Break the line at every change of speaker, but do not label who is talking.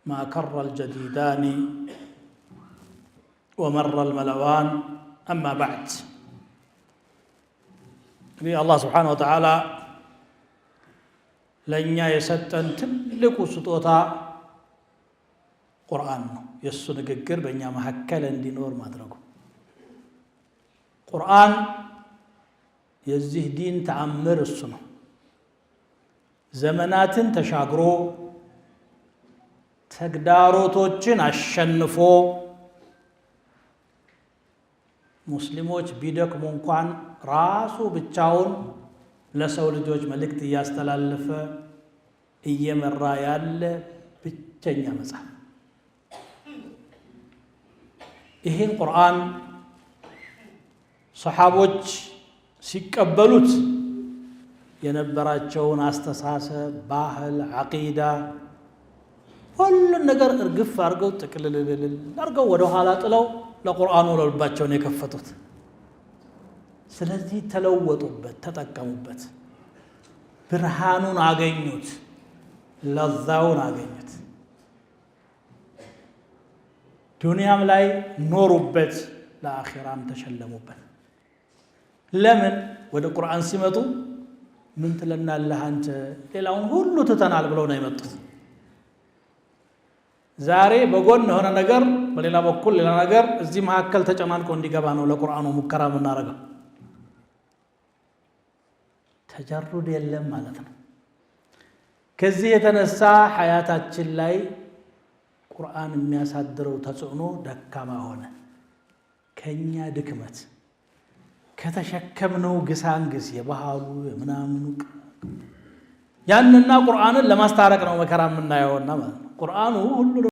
ما كر الجديدان ومر الملوان أما بعد الله سبحانه وتعالى لن يستن تلك سطوتا قرآن يسو نقر بنيا محكلا دي نور ما درقو قرآن يزيه دين تعمر السنة زمنات تشاقرو ተግዳሮቶችን አሸንፎ ሙስሊሞች ቢደክሙ እንኳን ራሱ ብቻውን ለሰው ልጆች መልእክት ያስተላልፈ እየመራ ያለ ብቸኛ መጽሐፍ ይሄን ቁርአን ሰሃቦች ሲቀበሉት የነበራቸውን አስተሳሰብ ባህል አቂዳ ሁሉን ነገር እርግፍ አርገው ጥቅልልልል አርገው ወደ ኋላ ጥለው ለቁርአኑ ለልባቸው ነው የከፈቱት ስለዚህ ተለወጡበት ተጠቀሙበት ብርሃኑን አገኙት ለዛውን አገኙት ዱንያም ላይ ኖሩበት ለአኺራም ተሸለሙበት ለምን ወደ ቁርአን ሲመጡ ምን ትለናለህ አንተ ሌላውን ሁሉ ተተናል ብለው ነው የመጡት ዛሬ በጎን ሆነ ነገር በሌላ በኩል ሌላ ነገር እዚህ መሐከል ተጨማልቆ እንዲገባ ነው ለቁርአኑ ሙከራ ምናረጋው ተጀሩድ የለም ማለት ነው ከዚህ የተነሳ ሐያታችን ላይ ቁርአን የሚያሳድረው ተጽዕኖ ደካማ ሆነ ከኛ ድክመት ከተሸከምነው ግሳንግስ የባህሉ የምናምኑ ያንና ቁርአንን ለማስታረቅ ነው መከራ የምናየውና ማለት ነው ቁርአኑ ሁሉ